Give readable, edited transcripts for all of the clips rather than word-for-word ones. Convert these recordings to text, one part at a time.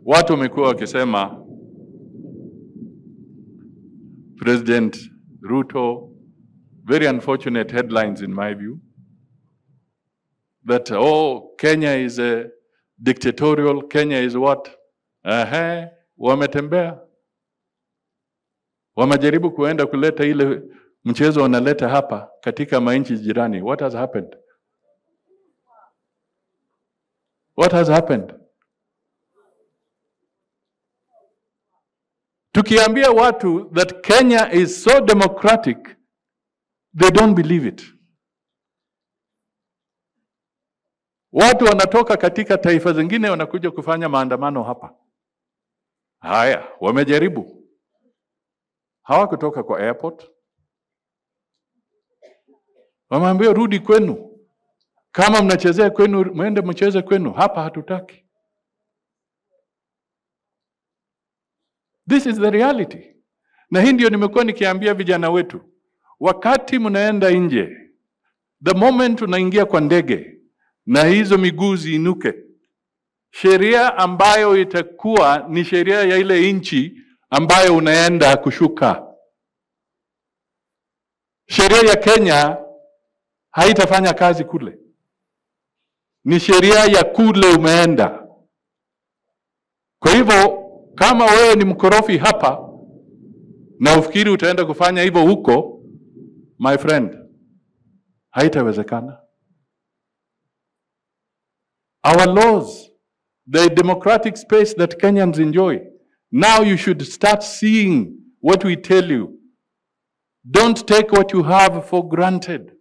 Watu wamekuwa wakisema President Ruto, very unfortunate headlines in my view, that Kenya is a dictatorial, Kenya is what? Wametembea. Wamejaribu kuenda kuleta ile mchezo wanaleta hapa katika mainchi jirani. What has happened? What has happened? Tukiambia watu that Kenya is so democratic, they don't believe it. Watu wanatoka katika taifa zingine wanakuja kufanya maandamano hapa. Haya, wamejaribu. Hawakutoka kwa airport. Wameambiwa rudi kwenu. Kama mnachezea kwenu, mwende mcheze kwenu. Hapa hatutaki. This is the reality. Na hii ndio nimekuwa nikiambia vijana wetu. Wakati mnaenda nje, the moment unaingia kwa ndege na hizo miguu ziinuke, sheria ambayo itakuwa ni sheria ya ile nchi ambayo unaenda kushuka. Sheria ya Kenya haitafanya kazi kule. Ni sheria ya kule umeenda. Kwa hivyo kama wewe ni mkorofi hapa na ufikiri utaenda kufanya hivyo huko, my friend, haitawezekana. Our laws, the democratic space that Kenyans enjoy, now you should start seeing what we tell you. Don't take what you have for granted.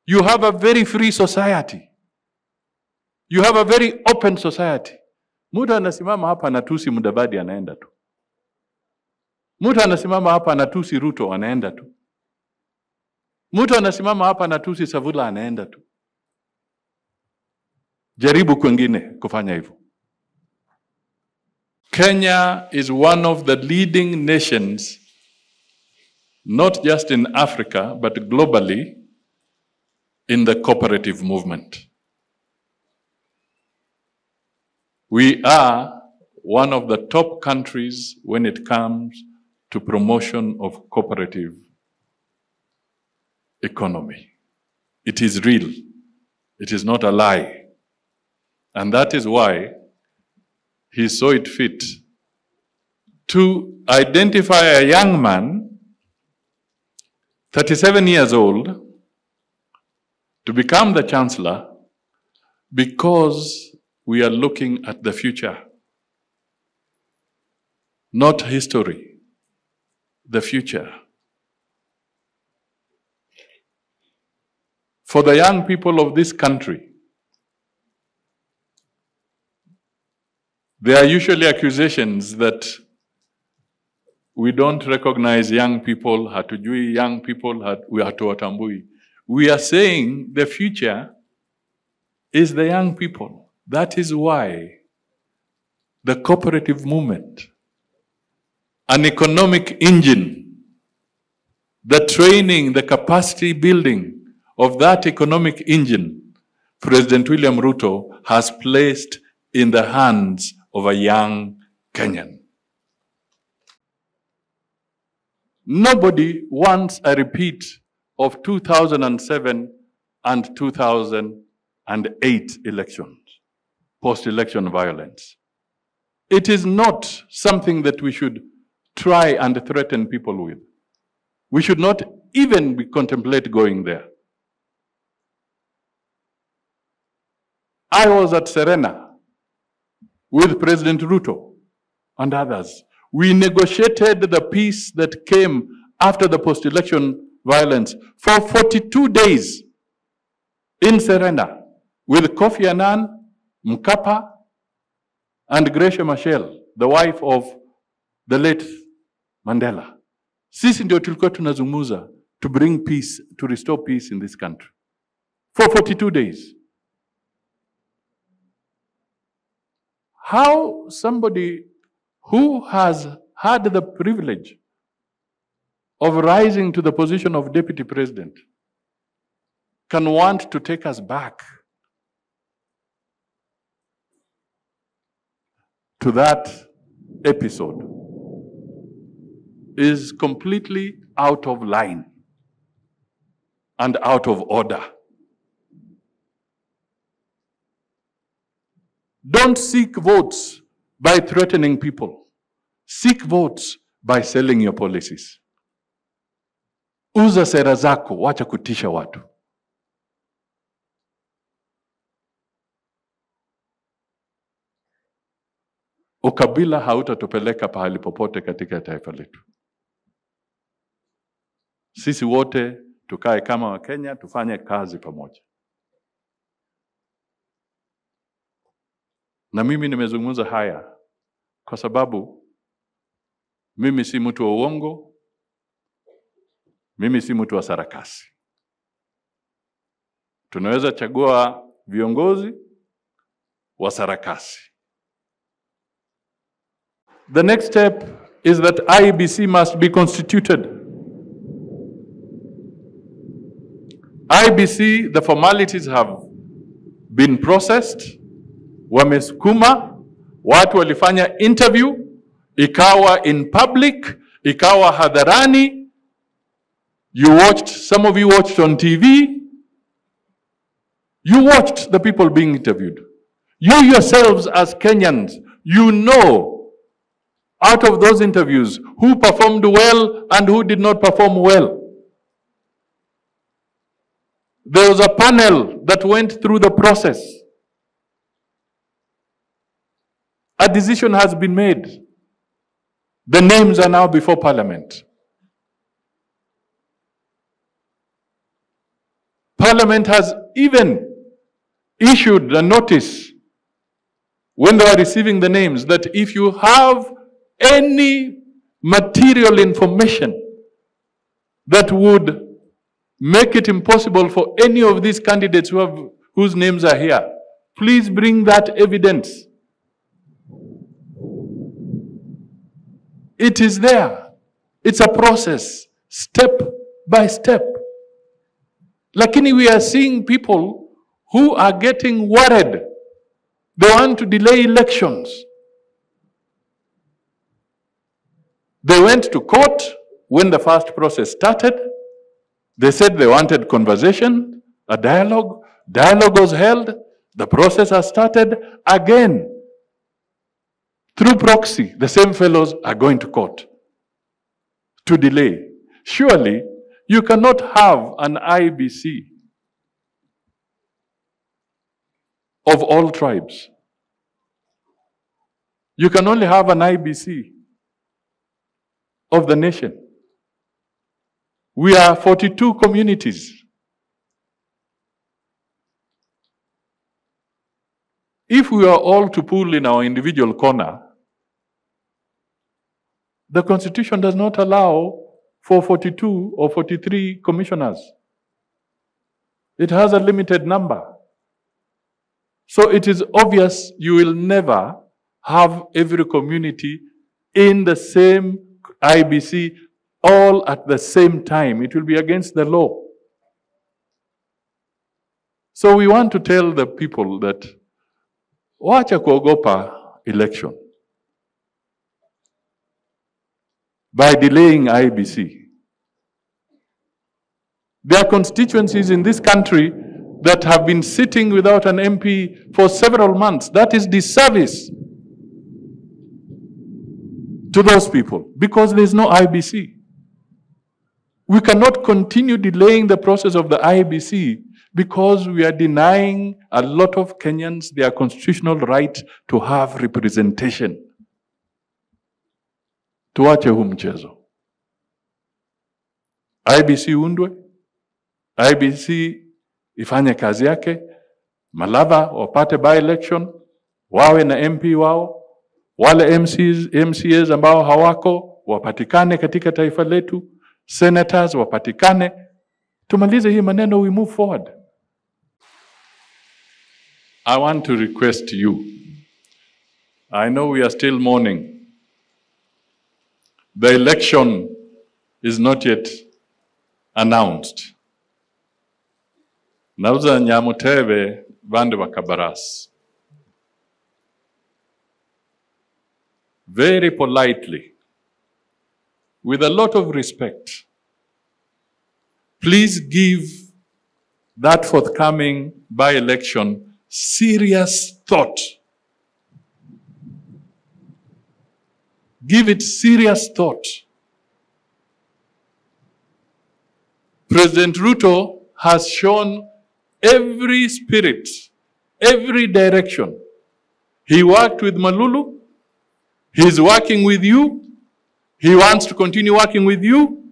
You have a very free society. You have a very open society. Mtu anasimama hapa anatusi Mudavadi anaenda tu. Mtu anasimama hapa anatusi Ruto anaenda tu. Mtu anasimama hapa anatusi Savula anaenda tu. Jaribu kwingine kufanya hivyo. Kenya is one of the leading nations, not just in Africa, but globally, in the cooperative movement. We are one of the top countries when it comes to promotion of cooperative economy. It is real. It is not a lie. And that is why he saw it fit to identify a young man, 37 years old, to become the chancellor because we are looking at the future, not history, the future. For the young people of this country, there are usually accusations that we don't recognize young people, hatujui young people, hatuwatambui. We are saying the future is the young people. That is why the cooperative movement, an economic engine, the training, the capacity building of that economic engine, President William Ruto has placed in the hands of a young Kenyan. Nobody wants a repeat of 2007 and 2008 elections, post-election violence. It is not something that we should try and threaten people with. We should not even contemplate going there. I was at Serena with President Ruto and others. We negotiated the peace that came after the post-election violence for 42 days in Serena with Kofi Annan, Mkapa, and Gracia Machel, the wife of the late Mandela. Sisi ndio tulikuwa tunazungumza to bring peace, to restore peace in this country for 42 days. How somebody who has had the privilege of rising to the position of deputy president can want to take us back to that episode is completely out of line and out of order. Don't seek votes by threatening people. Seek votes by selling your policies. Uza sera zako, wacha kutisha watu. Ukabila hautatupeleka pahali popote katika taifa letu. Sisi wote tukae kama Wakenya, tufanye kazi pamoja. Na mimi nimezungumza haya kwa sababu mimi si mtu wa uongo, mimi si mtu wa sarakasi. Tunaweza chagua viongozi wa sarakasi. The next step is that IEBC must be constituted. IEBC, the formalities have been processed. Wamesukuma, watu walifanya interview, ikawa in public, ikawa hadharani. Some of you watched on TV. You watched the people being interviewed. You yourselves as Kenyans, you know out of those interviews who performed well and who did not perform well. There was a panel that went through the process. A decision has been made. The names are now before Parliament. Parliament has even issued a notice when they are receiving the names that if you have any material information that would make it impossible for any of these candidates whose names are here, please bring that evidence. It is there. It's a process, step by step. Lakini we are seeing people who are getting worried. They want to delay elections. They went to court when the first process started. They said they wanted conversation, a dialogue. Dialogue was held. The process has started again. Through proxy, the same fellows are going to court to delay. Surely, you cannot have an IEBC of all tribes. You can only have an IEBC of the nation. We are 42 communities. If we are all to pull in our individual corner, the Constitution does not allow for 42 or 43 commissioners. It has a limited number. So it is obvious you will never have every community in the same IEBC all at the same time. It will be against the law. So we want to tell the people that wacha kuogopa election by delaying IEBC. There are constituencies in this country that have been sitting without an MP for several months. That is disservice to those people because there is no IEBC. We cannot continue delaying the process of the IEBC because we are denying a lot of Kenyans their constitutional right to have representation. Tuache huu mchezo. IEBC undwe, IEBC ifanye kazi yake, Malava wapate by-election, wawe na MP wao, wale MCAs ambao hawako, wapatikane katika taifa letu, senators wapatikane, tumalize hii maneno, we move forward. I want to request you, I know we are still mourning. The election is not yet announced. Nauza Nyamuteve Vande Wakabaras. very politely, with a lot of respect, please give that forthcoming by-election serious thought. Give it serious thought. President Ruto has shown every spirit, every direction. He worked with Malulu. He's working with you. He wants to continue working with you.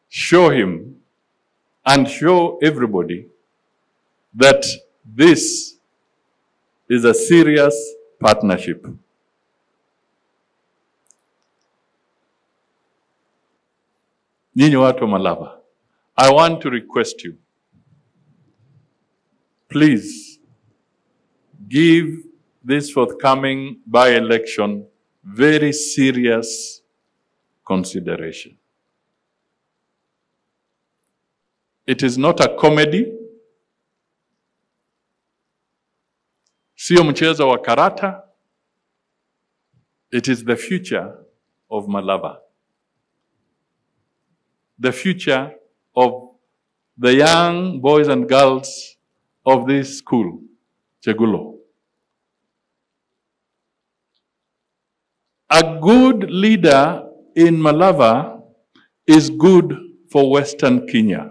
Show him and show everybody that this is a serious partnership. Nyinyi watu wa Malava, I want to request you, please give this forthcoming by-election very serious consideration. It is not a comedy. Sio mchezo wa karata. It is the future of Malava. The future of the young boys and girls of this school, Chegulo. A good leader in Malava is good for Western Kenya.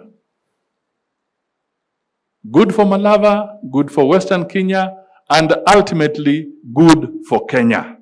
Good for Malava, good for Western Kenya, and ultimately good for Kenya.